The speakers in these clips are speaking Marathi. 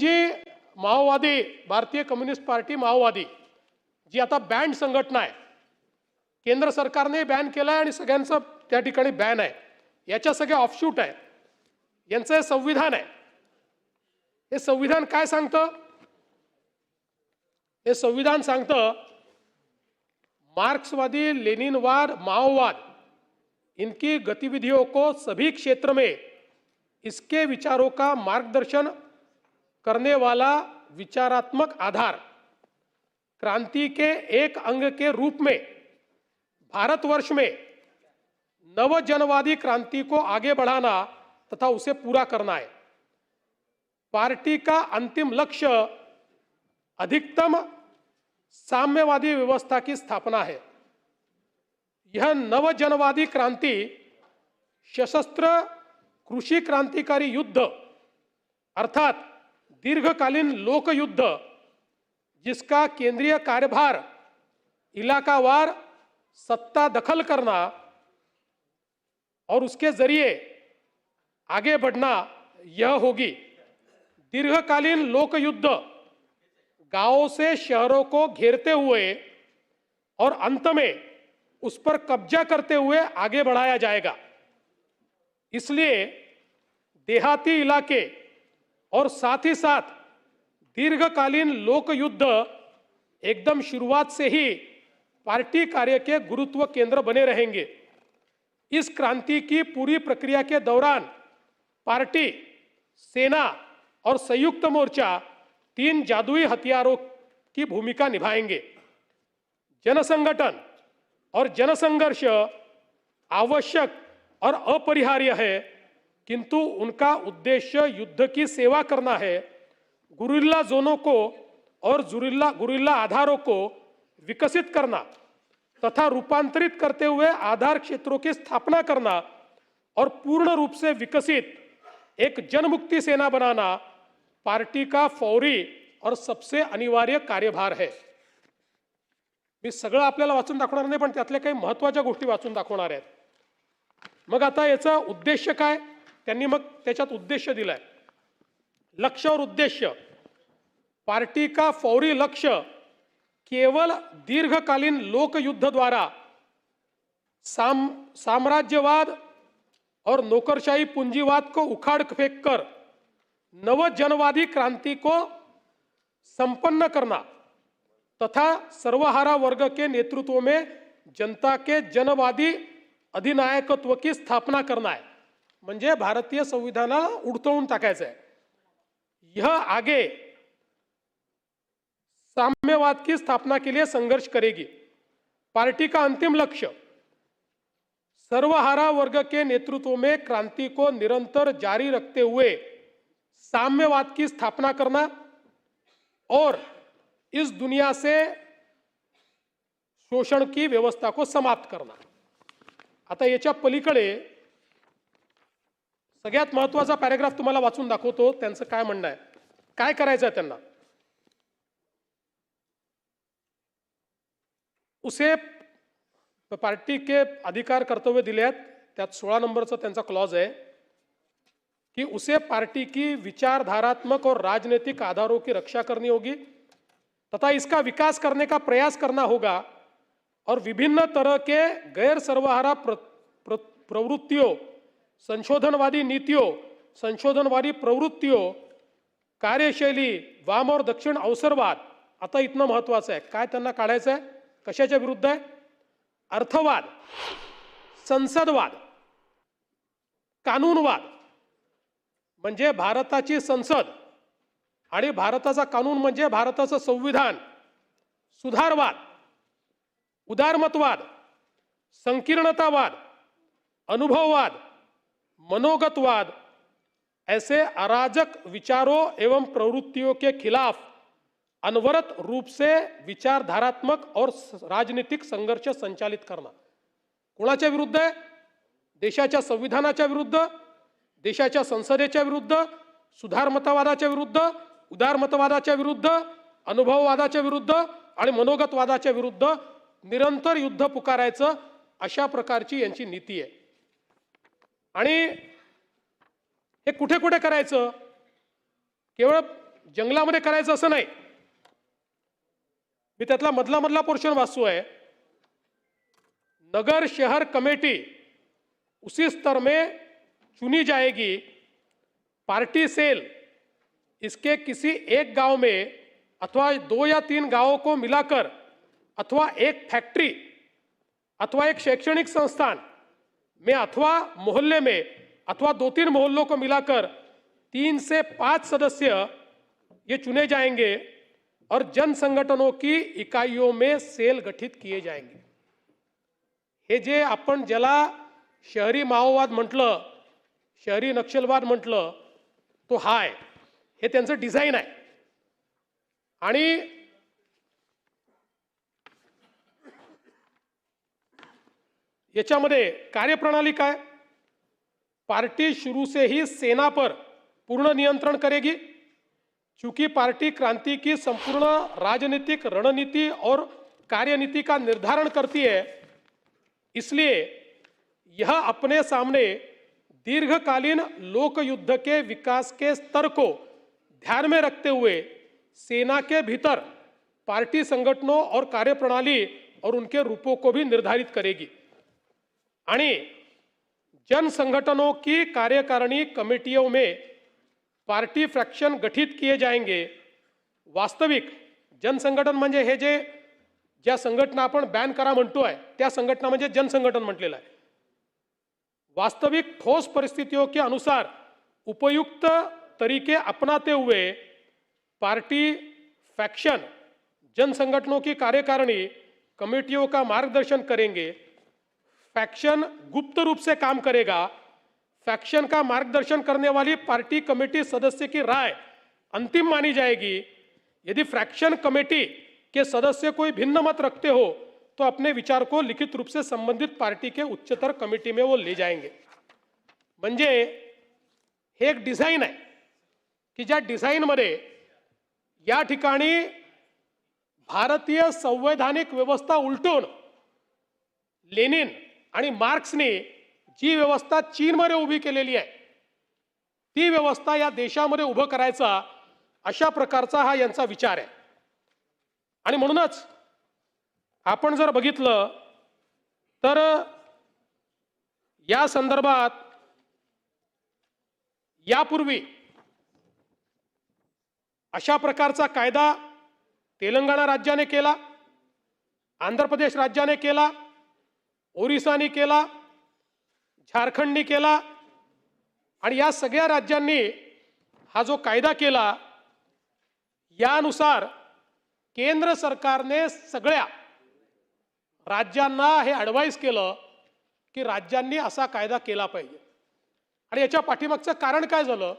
जी माओवादी भारतीय कम्युनिस्ट पार्टी माओवादी जी आता बँड संघटना आहे, केंद्र सरकारने बॅन केलं आहे आणि सगळ्यांचं त्या ठिकाणी बॅन आहे, याच्या सगळ्या ऑफशूट आहे, यांचं हे संविधान आहे. हे संविधान काय सांगतं? हे संविधान सांगतं मार्क्सवादी लेनिनवाद माओवाद इनकी गतिविधियों को सभी क्षेत्र में इसके विचारों का मार्गदर्शन करने वाला विचारात्मक आधार क्रांति के एक अंग के रूप में भारतवर्ष में नवजनवादी क्रांति को आगे बढ़ाना तथा उसे पूरा करना है. पार्टी का अंतिम लक्ष्य अधिकतम साम्यवादी व्यवस्था की स्थापना है. यह नवजनवादी क्रांति सशस्त्र कृषि क्रांतिकारी युद्ध अर्थात दीर्घकालीन लोक युद्ध जिसका केंद्रीय कार्यभार इलाकावार सत्ता दखल करना और उसके जरिए आगे बढ़ना यह होगी. दीर्घकालीन लोक युद्ध गांवों से शहरों को घेरते हुए और अंत में उस पर कब्जा करते हुए आगे बढ़ाया जाएगा. इसलिए देहाती इलाके और साथ ही साथ दीर्घकालीन लोक युद्ध एकदम शुरुआत से ही पार्टी कार्य के गुरुत्व केंद्र बने रहेंगे. इस क्रांति की पूरी प्रक्रिया के दौरान पार्टी, सेना और संयुक्त मोर्चा 3 जादुई हथियारों की भूमिका निभाएंगे. जनसंगठन और जनसंघर्ष आवश्यक और अपरिहार्य है, किंतु उनका उद्देश्य युद्ध की सेवा करना है. गुरिल्ला जोनों को और गुरिल्ला आधारों को विकसित करना तथा रूपांतरित करते हुए आधार क्षेत्रों की स्थापना करना और पूर्ण रूप से विकसित एक जनमुक्ति सेना बनाना पार्टी का फौरी और सबसे अनिवार्य कार्यभार है. मी सगळं आपल्याला वाचून दाखवणार नाही, पण त्यातल्या काही महत्त्वाच्या गोष्टी वाचून दाखवणार आहेत. मग आता याचा उद्देश काय? त्यांनी मग त्याच्यात उद्देश दिलाय. लक्ष्य और उद्देश्य. पार्टी का फौरी लक्ष्य केवल दीर्घकालीन लोक युद्ध द्वारा साम्राज्यवाद और नौकरशाही पूंजीवाद को उखाड़ फेंक कर नवजनवादी क्रांति को संपन्न करना तथा सर्वहारा वर्ग के नेतृत्व में जनता के जनवादी अधिनायकत्व की स्थापना करना है. म्हणजे भारतीय संविधानाला उडतवून टाकायचं आहे. यह आगे साम्यवाद की स्थापना के लिए संघर्ष करेगी. पार्टी का अंतिम लक्ष्य सर्वहारा वर्ग के नेतृत्व में क्रांति को निरंतर जारी रखते हुए साम्यवाद की स्थापना करना और इस दुनिया से शोषण की व्यवस्था को समाप्त करना. आता याच्या पलीकडे सगळ्यात महत्त्वाचा पॅराग्राफ तुम्हाला वाचून दाखवतो. त्यांचं काय म्हणणं आहे, काय करायचं आहे त्यांना. उसे पार्टी के अधिकार कर्तव्य दिले आहेत. त्यात 16 नंबरचा त्यांचा क्लॉज है कि उसे पार्टी की विचारधारात्मक और राजनीतिक आधारों की रक्षा करनी होगी तथा इसका विकास करने का प्रयास करना होगा और विभिन्न तरह के गैर सर्वहारा प्रवृत्तियों, संशोधनवादी नीतियों, संशोधनवादी प्रवृत्तियों, कार्यशैली, वाम और दक्षिण अवसरवाद. आता इतनं महत्त्वाचं आहे. काय त्यांना काढायचं आहे? कशाच्या विरुद्ध आहे? अर्थवाद, संसदवाद, कानूनवाद म्हणजे भारताची संसद आणि भारताचा कानून म्हणजे भारताचं संविधान, सुधारवाद, उदारमतवाद, संकीर्णतावाद, अनुभववाद, मनोगतवाद ऐसे अराजक विचारों एवं प्रवृत्तियों के खिलाफ अनवरत रूप से विचारधारात्मक और राजनीतिक संघर्ष संचालित करना. कोणाच्या विरुद्ध आहे? देशाच्या संविधानाच्या विरुद्ध, देशाच्या संसदेच्या विरुद्ध, सुधारमतवादाच्या विरुद्ध, उदारमतवादाच्या विरुद्ध, अनुभववादाच्या विरुद्ध आणि मनोगतवादाच्या विरुद्ध निरंतर युद्ध पुकारायचं, अशा प्रकारची यांची नीती आहे. आणि हे कुठे कुठे करायचं? केवळ जंगलामध्ये करायचं असं नाही. मी त्यातला मधला पोर्शन वाचतोय. नगर शहर कमेटी उसी स्तर में चुनी जाएगी. पार्टी सेल इसके किसी एक गांव में अथवा 2 या 3 गांवों को मिलाकर अथवा एक फैक्ट्री अथवा एक शैक्षणिक संस्थान में अथवा मोहल्ले में अथवा 2-3 मोहल्लों को मिलाकर 3 से 5 सदस्य ये चुने जाएंगे और जन संगठनों की इकाइयों में सेल गठित किए जाएंगे. हे जे आपण ज्याला शहरी माओवाद म्हटलं, शहरी नक्षलवाद म्हटलं, तो हा आहे. हे त्यांचं डिझाईन आहे. आणि याच्यामध्ये कार्यप्रणाली काय? पार्टी शुरू से ही सेना पर पूर्ण नियंत्रण करेगी. चूंकि पार्टी क्रांति की संपूर्ण राजनीतिक रणनीति और कार्यनीति का निर्धारण करती है, इसलिए यह अपने सामने दीर्घकालीन लोक युद्ध के विकास के स्तर को ध्यान में रखते हुए सेना के भीतर पार्टी संगठनों और कार्यप्रणाली और उनके रूपों को भी निर्धारित करेगी. आणि जन संगठनों की कार्यकारिणी कमेटियों में पार्टी फ्रैक्शन गठित किए जाएंगे. वास्तविक जनसंघटन म्हणजे हे जे ज्या संघटना आपण बॅन करा म्हणतोय त्या संघटना म्हणजे जनसंघटन म्हटलेलं आहे. वास्तविक ठोस परिस्थितियों के अनुसार उपयुक्त तरीके अपनाते हुए पार्टी फैक्शन जन संगठनों की कार्यकारिणी कमेटियों का मार्गदर्शन करेंगे. फैक्शन गुप्त रूप से काम करेगा. फैक्शन का मार्गदर्शन करने वाली पार्टी कमेटी सदस्य की राय अंतिम मानी जाएगी. यदि फ्रैक्शन कमेटी के सदस्य कोई भिन्न मत रखते हो तो अपने विचार को लिखित रूप से संबंधित पार्टी के उच्चतर कमेटी में वो ले जाएंगे. म्हणजे हे एक डिझाईन आहे की ज्या डिझाईनमध्ये या ठिकाणी भारतीय संवैधानिक व्यवस्था उलटून लेनिन आणि मार्क्सने जी व्यवस्था चीनमध्ये उभी केलेली आहे ती व्यवस्था या देशामध्ये उभं करायचा अशा प्रकारचा हा यांचा विचार आहे. आणि म्हणूनच आपण जर बघितलं तर या संदर्भात यापूर्वी अशा प्रकारचा कायदा तेलंगणा राज्याने केला, आंध्र प्रदेश राज्याने केला, ओरिसाने केला, झारखंडने केला. आणि या सगळ्या राज्यांनी हा जो कायदा केला यानुसार केंद्र सरकारने सगळ्या राज्यांना हे ॲडवाइस केलं की राज्यांनी असा कायदा केला पाहिजे. आणि याच्या पाठीमागचं कारण काय झालं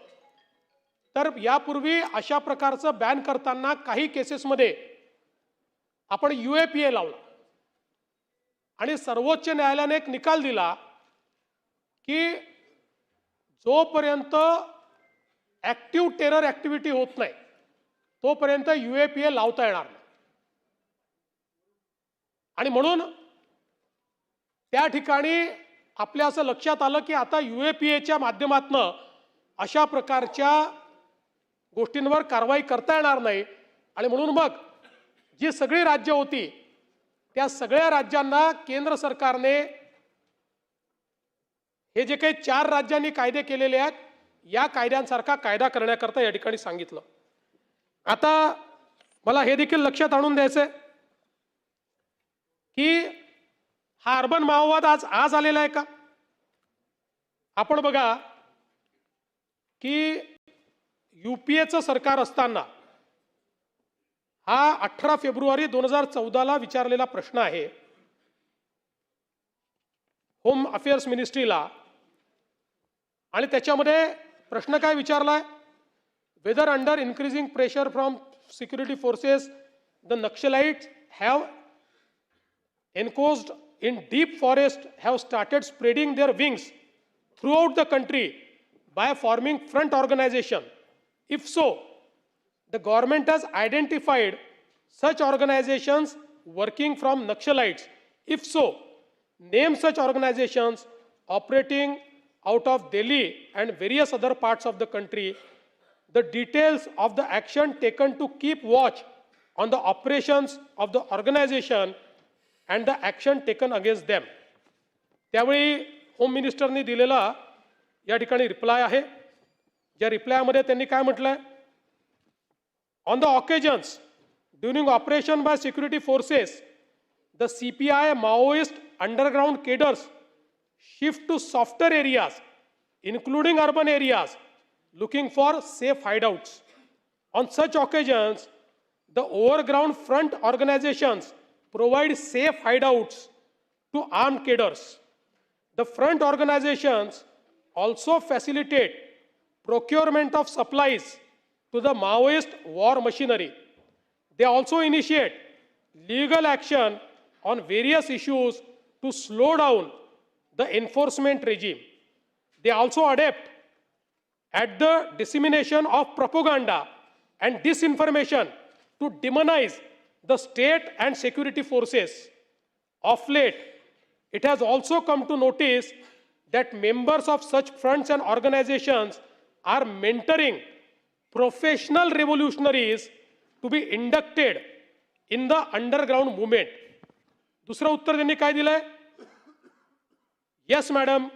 तर यापूर्वी अशा प्रकारचं बॅन करताना काही केसेसमध्ये आपण UAPA लावला आणि सर्वोच्च न्यायालयाने एक निकाल दिला की जोपर्यंत ॲक्टिव्ह टेरर ॲक्टिव्हिटी होत नाही तोपर्यंत UAPA लावता येणार नाही. आणि म्हणून त्या ठिकाणी आपल्या असं लक्षात आलं की आता UAPAच्या माध्यमातून अशा प्रकारच्या गोष्टींवर कारवाई करता येणार नाही. आणि म्हणून मग जी सगळी राज्य होती त्या सगळ्या राज्यांना केंद्र सरकारने हे जे काही 4 राज्यांनी कायदे केलेले आहेत या कायद्यांसारखा कायदा करण्याकरता या ठिकाणी सांगितलं. आता मला हे देखील लक्षात आणून द्यायचंय की हा अर्बन माओवाद आज आलेला आहे का? आपण बघा की UPAचं सरकार असताना हा 18 फेब्रुवारी 2014ला विचारलेला प्रश्न आहे होम अफेअर्स मिनिस्ट्रीला. आणि त्याच्यामध्ये प्रश्न काय विचारलाय? Whether under increasing pressure from security forces the Naxalites have enclosed in deep forest have started spreading their wings throughout the country by forming front organization. If so, the government has identified such organizations working from Naxalites. If so, name such organizations operating out of Delhi and various other parts of the country. the details of the action taken to keep watch on the operations of the organization and the action taken against them. त्यावेळी होम मिनिस्टरनी दिलेला या ठिकाणी रिप्लाय आहे. ज्या रिप्लायमध्ये त्यांनी काय म्हटलंय? On the occasions during operation by security forces, the CPI Maoist underground cadres shift to softer areas, including urban areas, looking for safe hideouts. On such occasions, the overground front organizations provide safe hideouts to armed cadres. The front organizations also facilitate procurement of supplies to the Maoist war machinery. They also initiate legal action on various issues to slow down the enforcement regime. They also adapt at the dissemination of propaganda and disinformation to demonize the state and security forces. Of late, it has also come to notice that members of such fronts and organizations are mentoring professional revolutionaries to be inducted in the underground movement. दुसरं उत्तर त्यांनी काय दिलंय? Yes, madam,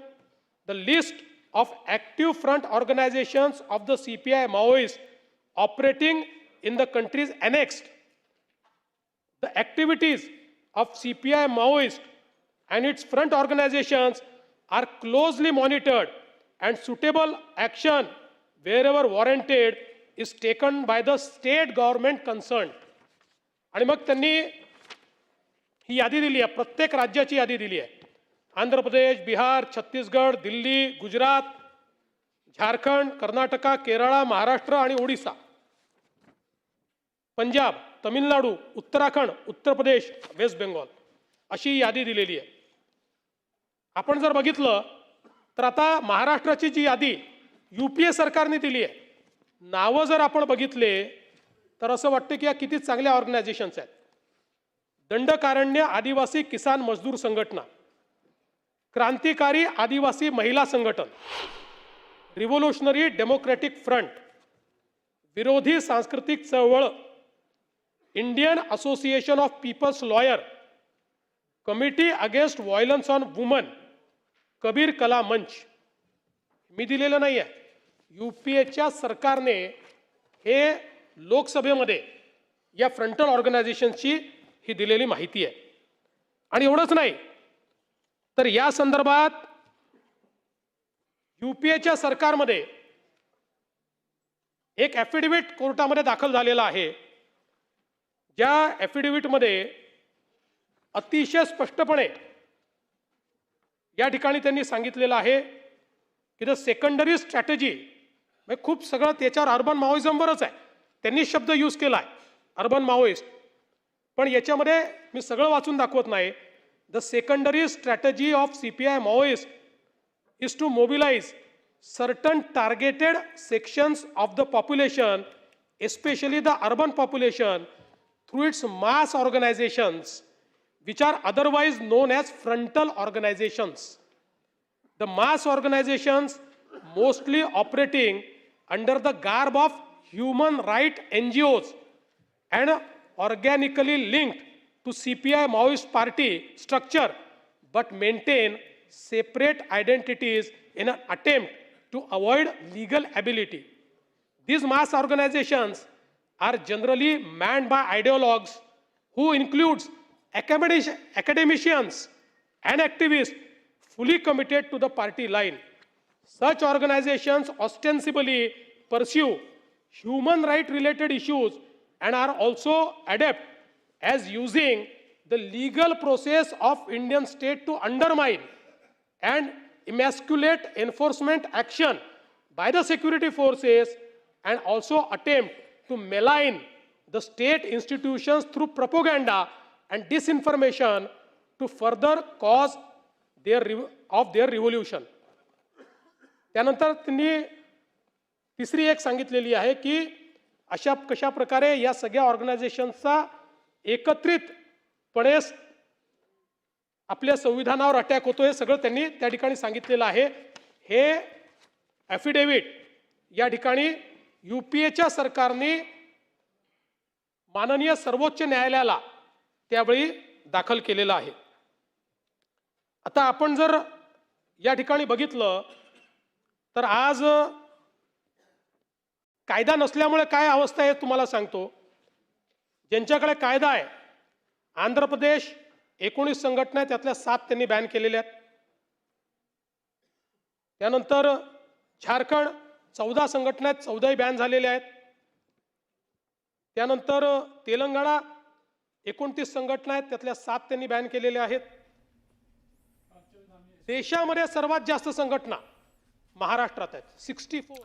the list of active front organizations of the CPI Maoists operating in the countries annexed. The activities of CPI Maoist and its front organizations are closely monitored and suitable action wherever warranted is taken by the state government concerned. आणि मग त्यांनी ही यादी दिली आहे, प्रत्येक राज्याची यादी दिली आहे. आंध्र प्रदेश, बिहार, छत्तीसगड, दिल्ली, गुजरात, झारखंड, कर्नाटका, केरळ, महाराष्ट्र आणि ओडिसा, पंजाब, तमिळनाडू, उत्तराखंड, उत्तर प्रदेश, वेस्ट बेंगॉल अशी यादी दिलेली आहे. आपण जर बघितलं तर आता महाराष्ट्राची जी यादी यूपीए सरकारने दिली आहे, नावं जर आपण बघितले तर असं वाटतं की या किती चांगल्या ऑर्गनायझेशन्स आहेत. दंडकारण्य आदिवासी किसान मजदूर संघटना, क्रांतिकारी आदिवासी महिला संघटन, रिव्होल्युशनरी डेमोक्रेटिक फ्रंट, विरोधी सांस्कृतिक चळवळ, Indian association of people's lawyer, committee against violence on women, Kabir Kala Manch. मी दिलेलं नाही आहे, यूपीएच्या सरकारने हे लोकसभेमध्ये या फ्रंटल ऑर्गनायझेशनची ही दिलेली माहिती आहे. आणि एवढंच नाही तर या संदर्भात यूपीएच्या सरकारमध्ये एक ॲफिडेव्हिट कोर्टामध्ये दाखल झालेला आहे. ज्या ॲफिडेव्हिटमध्ये अतिशय स्पष्टपणे या ठिकाणी त्यांनी सांगितलेलं आहे की द सेकंडरी स्ट्रॅटेजी, म्हणजे खूप सगळं त्याच्यावर अर्बन माओइझमवरच आहे, त्यांनी शब्द यूज केला आहे अर्बन माओइस्ट. पण याच्यामध्ये मी सगळं वाचून दाखवत नाही. The secondary strategy of CPI Maoist is to mobilise certain targeted sections of the population, especially the urban population, through its mass organisations which are otherwise known as frontal organizations. The mass organizations mostly operating under the garb of human right NGOs and organically linked to CPI Maoist party structure but maintain separate identities in an attempt to avoid legal ability. These mass organizations are generally manned by ideologues who includes academicians and activists fully committed to the party line. Such organizations ostensibly pursue human right related issues and are also adept as using the legal process of Indian state to undermine and emasculate enforcement action by the security forces and also attempt to malign the state institutions through propaganda and disinformation to further cause their revolution. त्यानंतर त्यांनी तिसरी एक सांगितलेली आहे की अशा कशा प्रकारे या सगळ्या ऑर्गनायझेशनचा एकत्रितपणे आपल्या संविधानावर अटॅक होतो हे सगळं त्यांनी त्या ठिकाणी सांगितलेलं आहे. हे ॲफिडेव्हिट या ठिकाणी यूपीएच्या सरकारने माननीय सर्वोच्च न्यायालयाला त्यावेळी दाखल केलेला आहे। आता आपण जर या ठिकाणी बघितलं तर आज कायदा नसल्यामुळे काय अवस्था आहे तुम्हाला सांगतो। ज्यांच्याकडे कायदा आहे, आंध्र प्रदेश 19 संघटना आहेत, त्यातल्या 7 त्यांनी बॅन केलेल्या आहेत। त्यानंतर झारखंड 14 संघटना आहेत, 14ही बॅन झालेल्या आहेत। त्यानंतर तेलंगणा 29 संघटना आहेत, त्यातल्या 7 त्यांनी बॅन केलेल्या आहेत। देशामध्ये सर्वात जास्त संघटना महाराष्ट्रात आहेत, 64।